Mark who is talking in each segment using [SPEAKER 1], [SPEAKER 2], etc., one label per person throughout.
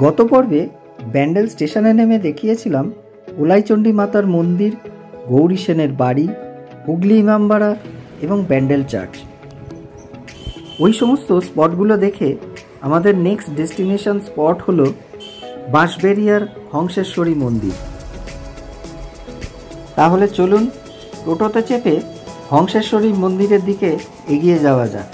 [SPEAKER 1] গত পর্বে ব্যান্ডেল স্টেশনে নেমে দেখিয়েছিলাম ওলাইচণ্ডী মাতার মন্দির, গৌরী সেনের বাড়ি, হুগলি ইমামবাড়া এবং ব্যান্ডেল চার্চ। ওই সমস্ত স্পটগুলো দেখে আমাদের নেক্সট ডেস্টিনেশন স্পট হলো বাঁশবেড়িয়ার হংসেশ্বরী মন্দির। তাহলে চলুন টোটোতে চেপে হংসেশ্বরী মন্দিরের দিকে এগিয়ে যাওয়া যাক।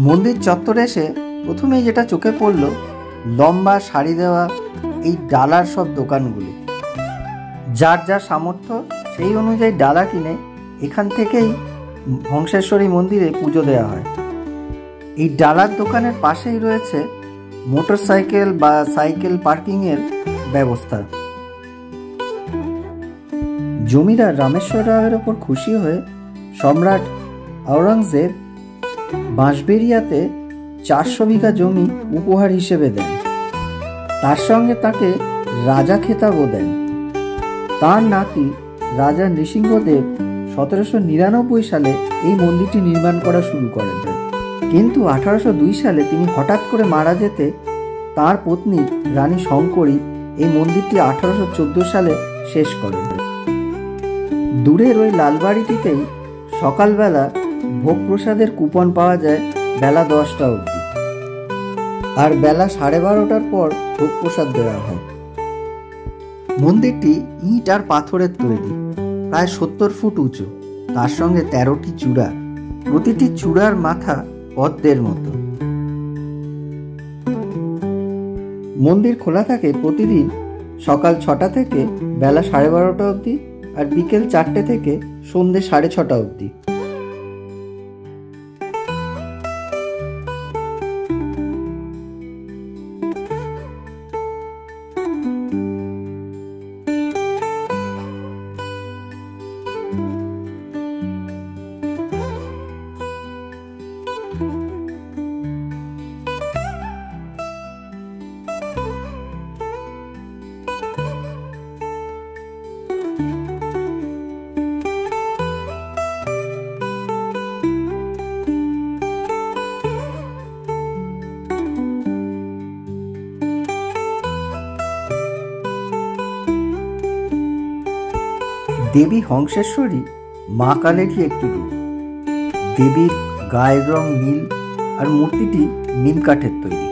[SPEAKER 1] মন্দির চত্বরে এসে প্রথমেই যেটা চোখে পড়ল, লম্বা সারি দেওয়া এই ডালার সব দোকানগুলি। যার যা সামর্থ্য সেই অনুযায়ী ডালা কিনে এখান থেকেই হংসেশ্বরী মন্দিরে পুজো দেওয়া হয়। এই ডালার দোকানের পাশেই রয়েছে মোটর সাইকেল বা সাইকেল পার্কিংয়ের ব্যবস্থা। জমিদার রামেশ্বর রাওয়ের ওপর খুশি হয়ে সম্রাট আওরঙ্গজেব বাঁশবেড়িয়াতে 400 বিঘা জমি উপহার হিসেবে দেন। তার সঙ্গে তাকে রাজা খেতাবও দেন। তার নাতি রাজা নৃসিংহদেব 1799 সালে এই মন্দিরটি নির্মাণ করা শুরু করেন, কিন্তু 1802 সালে তিনি হঠাৎ করে মারা যেতে তার পত্নী রানী শঙ্করী এই মন্দিরটি 1814 সালে শেষ করেন। দূরের ওই লালবাড়িটিতেই সকালবেলা ভোগ প্রসাদের কুপন পাওয়া যায় বেলা 10টা অবধি, আর বেলা 12:30টার পর ভোগ প্রসাদ দেওয়া হয়। মন্দিরটি ইট আর পাথরের তৈরি, প্রায় 70 ফুট উঁচু। তার সঙ্গে 13টি চূড়া, প্রতিটি চূড়ার মাথা পদ্মের মতো। মন্দির খোলা থাকে প্রতিদিন সকাল 6টা থেকে বেলা 12:30টা অবধি, আর বিকেল 4টে থেকে সন্ধ্যে 6:30 অবধি। দেবী হংসেশ্বরী মা কালেরই একটি রূপ। দেবীর গায়ের রং নীল আর মূর্তিটি নিম কাঠের তৈরি।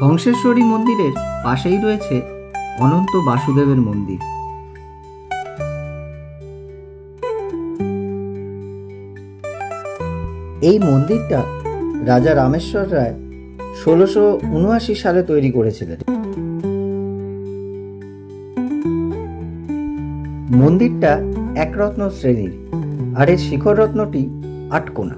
[SPEAKER 1] হংসেশ্বরী মন্দিরের পাশেই রয়েছে অনন্ত বাসুদেবের মন্দির। এই মন্দিরটা রাজা রামেশ্বর রায় 1679 সালে তৈরি করেছিলেন। মন্দিরটা একরত্ন শ্রেণীর, আর এর শিখর রত্নটি 8 কোনা।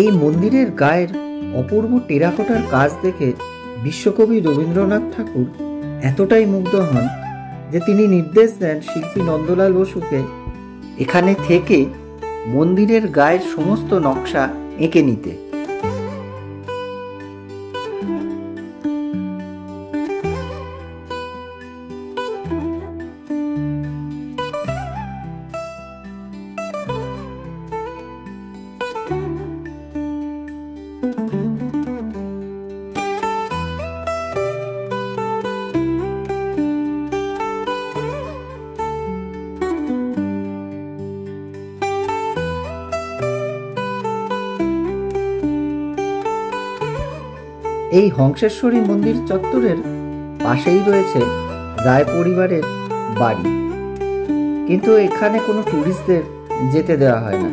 [SPEAKER 1] এই মন্দিরের গায়ের অপূর্ব টেরাকোটার কাজ দেখে বিশ্বকবি রবীন্দ্রনাথ ঠাকুর এতটাই মুগ্ধ হন যে তিনি নির্দেশ দেন শিল্পী নন্দলাল বসুকে এখানে থেকে মন্দিরের গায়ের সমস্ত নকশা এঁকে নিতে। এই হংসেশ্বরী মন্দির চত্বরের পাশেই রয়েছে রায় পরিবারের বাড়ি, কিন্তু এখানে কোনো টুরিস্টদের যেতে দেওয়া হয় না।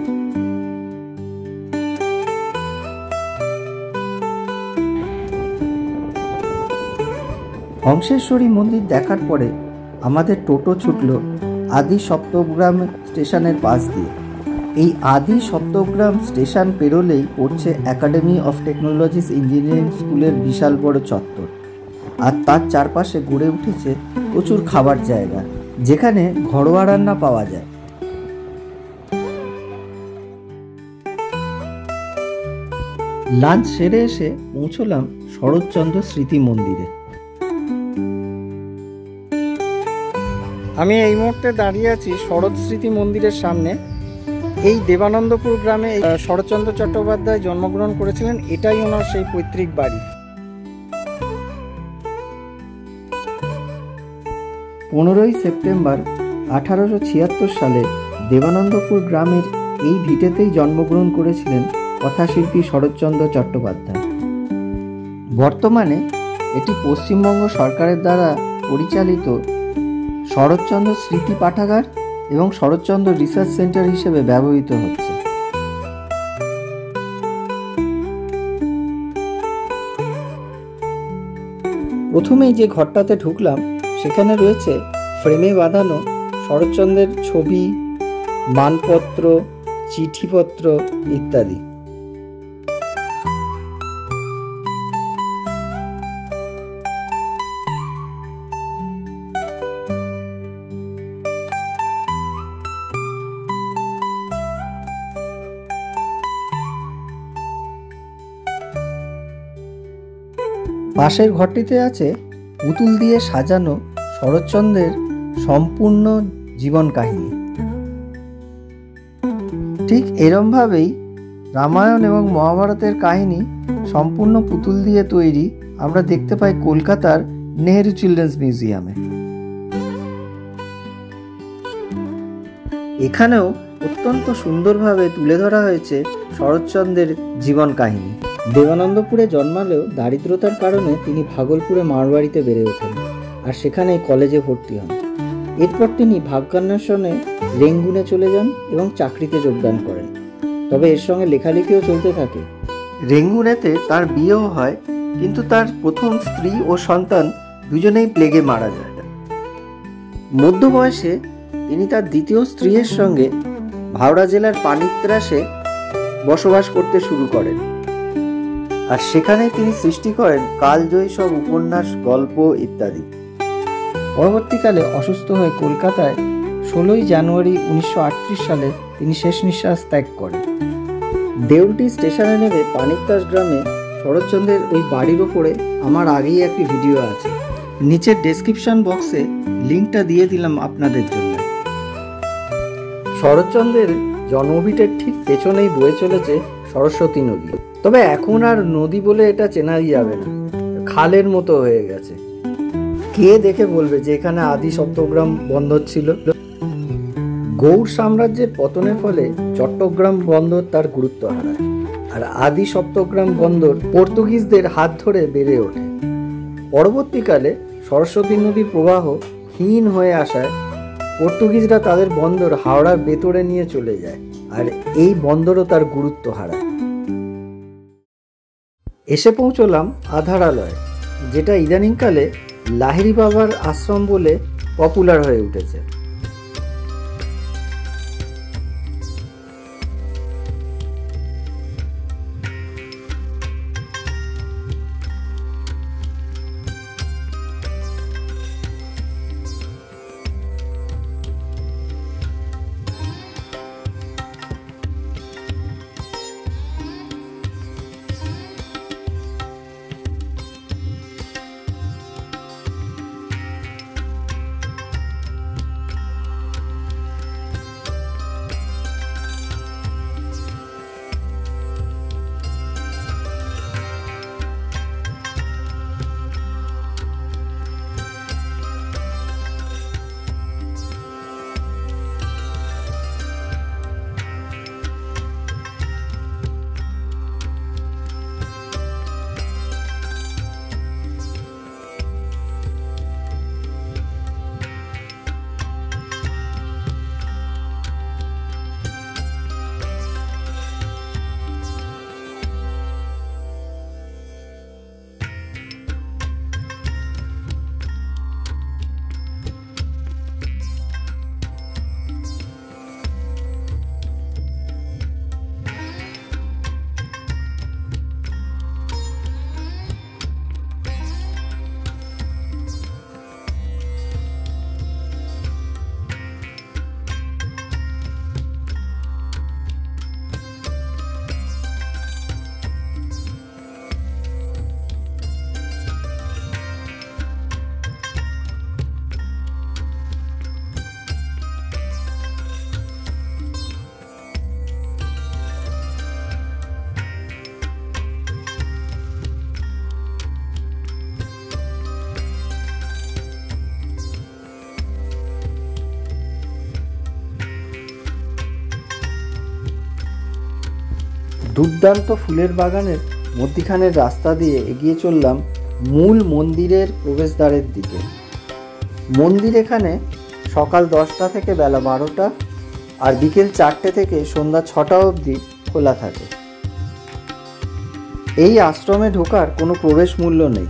[SPEAKER 1] হংসেশ্বরী মন্দির দেখার পরে আমাদের টোটো ছুটল আদি সপ্তগ্রাম স্টেশনের পাশ দিয়ে। এই আদি সপ্তগ্রাম স্টেশন পেরোলেই পড়ছে একাডেমি অফ টেকনোলজিস ইঞ্জিনিয়ারিং স্কুলের বিশাল বড় চত্বর। আর তার চারপাশে গড়ে উঠেছে প্রচুর খাবার জায়গা, যেখানে ঘরোয়া রান্না পাওয়া যায়। লাঞ্চ সেরে এসে পৌঁছলাম শরৎচন্দ্র স্মৃতি মন্দিরে। আমি এই মুহূর্তে দাঁড়িয়ে আছি শরৎ স্মৃতি মন্দিরের সামনে। এই দেবানন্দপুর গ্রামে শরৎচন্দ্র চট্টোপাধ্যায় জন্মগ্রহণ করেছিলেন, এটাই ওনার সেই পৈতৃক বাড়ি। 15ই সেপ্টেম্বর 1876 সালে দেবানন্দপুর গ্রামের এই ভিটেতেই জন্মগ্রহণ করেছিলেন কথাশিল্পী শরৎচন্দ্র চট্টোপাধ্যায়। বর্তমানে এটি পশ্চিমবঙ্গ সরকারের দ্বারা পরিচালিত শরৎচন্দ্র স্মৃতি পাঠাগার এবং শরৎচন্দ্র রিসার্চ সেন্টার হিসেবে ব্যবহৃত হচ্ছে। প্রথমেই যে ঘরটাতে ঢুকলাম সেখানে রয়েছে ফ্রেমে বাঁধানো শরৎচন্দ্রের ছবি, মানপত্র, চিঠিপত্র ইত্যাদি। পাশের ঘরটিতে আছে পুতুল দিয়ে সাজানো শরৎচন্দ্রের সম্পূর্ণ জীবন কাহিনী। ঠিক এরমভাবেই রামায়ণ এবং মহাভারতের কাহিনী সম্পূর্ণ পুতুল দিয়ে তৈরি আমরা দেখতে পাই কলকাতার নেহেরু চিলড্রেন্স মিউজিয়ামে। এখানেও অত্যন্ত সুন্দরভাবে তুলে ধরা হয়েছে শরৎচন্দ্রের জীবন কাহিনী। দেবানন্দপুরে জন্মালেও দারিদ্রতার কারণে তিনি ভাগলপুরে মারবাড়িতে বেড়ে ওঠেন আর সেখানে কলেজে ভর্তি হন। এরপর তিনি ভাগ্যান্বেষণে রেঙ্গুনে চলে যান এবং চাকরিতে যোগদান করেন। তবে এর সঙ্গে লেখালেখিও চলতে থাকে। রেঙ্গুনেতে তার বিয়েও হয়, কিন্তু তার প্রথম স্ত্রী ও সন্তান দুজনেই প্লেগে মারা যায়। মধ্য বয়সে তিনি তার দ্বিতীয় স্ত্রীর সঙ্গে হাওড়া জেলার পানিত্রাসে বসবাস করতে শুরু করেন আর সেখানে তিনি সৃষ্টি করেন কালজয়ী সব উপন্যাস, গল্প ইত্যাদি। পরবর্তীকালে অসুস্থ হয়ে কলকাতায় 16ই জানুয়ারি 1938 সালে তিনি শেষ নিঃশ্বাস ত্যাগ করেন। দেউলটি স্টেশনে নেমে পানিত্রাস গ্রামে শরৎচন্দ্রের ওই বাড়ির ওপরে আমার আগেই একটি ভিডিও আছে, নিচের ডেসক্রিপশন বক্সে লিঙ্কটা দিয়ে দিলাম আপনাদের জন্য। শরৎচন্দ্রের জন্মভিটের ঠিক পেছনেই বয়ে চলেছে সরস্বতী নদী। তবে এখন আর নদী বলে এটা চেনাই যাবে না, খালের মতো হয়ে গেছে। কে দেখে বলবে যে এখানে আদি সপ্তগ্রাম বন্দর ছিল? গৌড় সাম্রাজ্যের পতনের ফলে চট্টগ্রাম বন্দর তার গুরুত্ব হারায় আর আদি সপ্তগ্রাম বন্দর পর্তুগিজদের হাত ধরে বেড়ে ওঠে। পরবর্তীকালে সরস্বতী নদীর প্রবাহ হীন হয়ে আসায় পর্তুগিজরা তাদের বন্দর হাওড়ার ভেতরে নিয়ে চলে যায় আর এই বন্দরও তার গুরুত্ব হারায়। এসে পৌঁছলাম আধারালয়ে, যেটা ইদানিংকালে লাহিড়ী বাবার আশ্রম বলে পপুলার হয়ে উঠেছে। দুর্দান্ত ফুলের বাগানের মধ্যিখানের রাস্তা দিয়ে এগিয়ে চললাম মূল মন্দিরের প্রবেশদ্বারের দিকে। মন্দির এখানে সকাল 10টা থেকে বেলা 12টা আর বিকেল 4টে থেকে সন্ধ্যা 6টা অবধি খোলা থাকে। এই আশ্রমে ঢোকার কোনো প্রবেশ মূল্য নেই।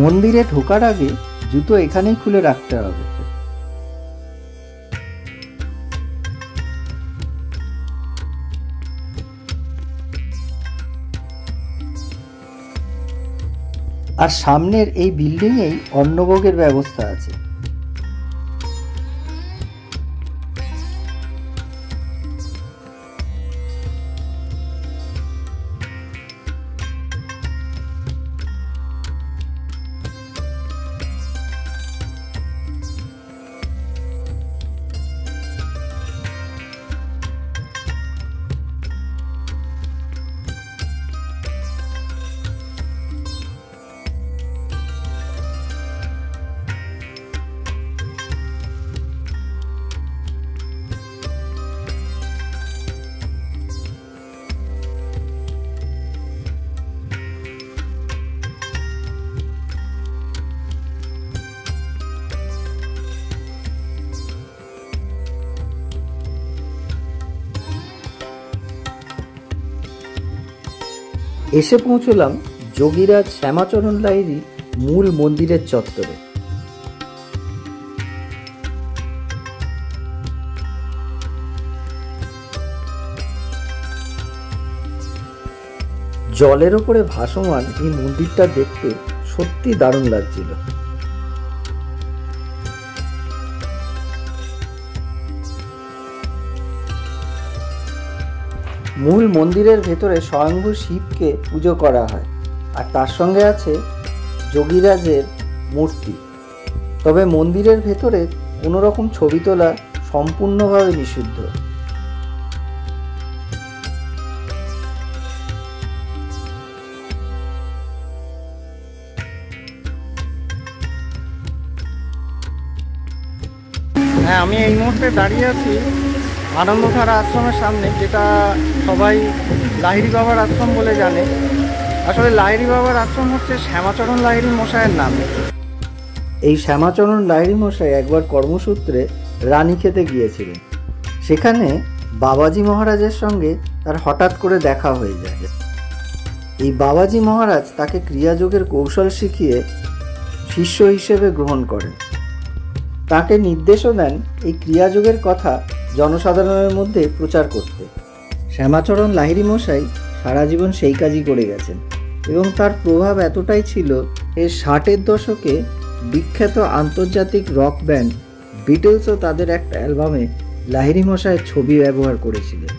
[SPEAKER 1] মন্দিরে ঢোকার আগে জুতো এখানেই খুলে রাখতে হবে। আর সামনের এই বিল্ডিংয়েই অন্নভোগের ব্যবস্থা আছে। এসে পৌঁছলাম যোগীরাজ শ্যামাচরণ লাহিড়ী মূল মন্দিরের চত্বরে। জলের ওপরে ভাসমান এই মন্দিরটা দেখতে সত্যি দারুণ লাগছিল। মূল মন্দিরের ভেতরে স্বয়ংভূ শিবকে পুজো করা হয় আর তার সঙ্গে আছে যোগীরাজের মূর্তি। তবে মন্দিরের ভেতরে কোনো রকম ছবি তোলা সম্পূর্ণভাবে নিষিদ্ধ। হ্যাঁ, আমি এই মুহূর্তে দাঁড়িয়ে আছি আনন্দধারা আশ্রমের সামনে, যেটা সবাই লাহিড়ী বাবার আশ্রম বলে জানে। আসলে লাহিড়ী বাবার আশ্রম হচ্ছে শ্যামাচরণ লাহিড়ী মশাইয়ের নাম। এই শ্যামাচরণ লাহিড়ী মশাই একবার কর্মসূত্রে রানীক্ষেতে গিয়েছিলেন। সেখানে বাবাজি মহারাজের সঙ্গে তার হঠাৎ করে দেখা হয়ে যায়। এই বাবাজি মহারাজ তাকে ক্রিয়াযোগের কৌশল শিখিয়ে শিষ্য হিসেবে গ্রহণ করেন। তাকে নির্দেশও দেন এই ক্রিয়াযোগের কথা জনসাধারণের মধ্যে প্রচার করতে। শ্যামাচরণ লাহিড়ী মশাই সারা জীবন সেই কাজই করে গেছেন এবং তার প্রভাব এতটাই ছিল যে 60-এর দশকে বিখ্যাত আন্তর্জাতিক রক ব্যান্ড বিটলসও তাদের একটা অ্যালবামে লাহিড়ী মশাইয়ের ছবি ব্যবহার করেছিলেন।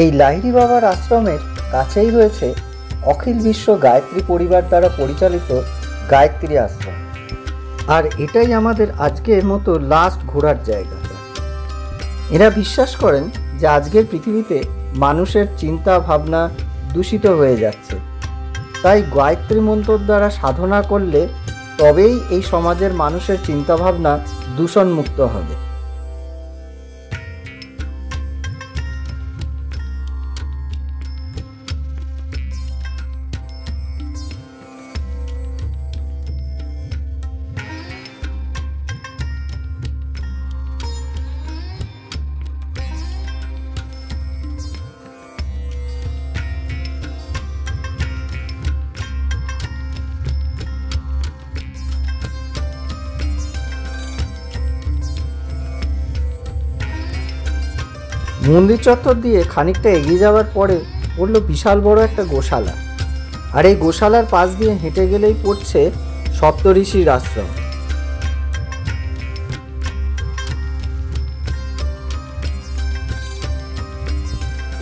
[SPEAKER 1] এই লাহিড়ী বাবার আশ্রমের কাছেই রয়েছে অখিল বিশ্ব গায়ত্রী পরিবার দ্বারা পরিচালিত গায়ত্রী আশ্রম। আর এটাই আমাদের আজকের মতো লাস্ট ঘোরার জায়গা। এরা বিশ্বাস করেন যে আজকের পৃথিবীতে মানুষের চিন্তা ভাবনা দূষিত হয়ে যাচ্ছে, তাই গায়ত্রী মন্ত্র দ্বারা সাধনা করলে তবেই এই সমাজের মানুষের চিন্তাভাবনা দূষণমুক্ত হবে। মন্দির চত্বর দিয়ে খানিকটা এগিয়ে যাওয়ার পরে পড়ল বিশাল বড় একটা গোশালা, আর এই গোশালার পাশ দিয়ে হেঁটে গেলেই পড়ছে সপ্তঋষির আশ্রম।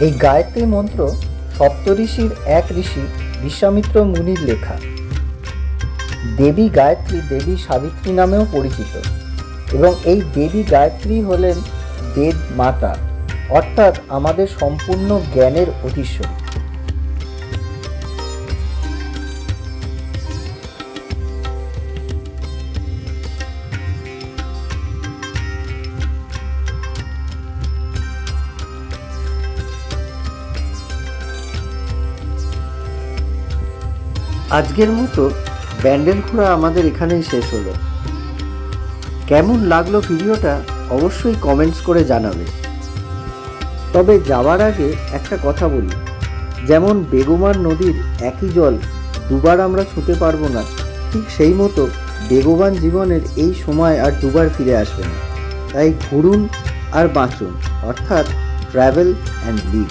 [SPEAKER 1] এই গায়ত্রী মন্ত্র সপ্তঋষির এক ঋষি বিশ্বামিত্র মুনির লেখা। দেবী গায়ত্রী দেবী সাবিত্রী নামেও পরিচিত, এবং এই দেবী গায়ত্রী হলেন বেদ মাতা, অর্থাৎ আমাদের সম্পূর্ণ জ্ঞানের অধীশ্বরী। আজকের মতো ব্যান্ডেল ঘোরা আমাদের এখানেই শেষ হলো। কেমন লাগলো ভিডিওটা অবশ্যই কমেন্টস করে জানাবে। তবে যাওয়ার আগে একটা কথা বলি, যেমন বেগমার নদীর একই জল দুবার আমরা ছুঁতে পারবো না, ঠিক সেই মতো বেগবান জীবনের এই সময় আর দুবার ফিরে আসবে না। তাই ঘুরুন আর বাঁচুন, অর্থাৎ ট্র্যাভেল অ্যান্ড লিভ।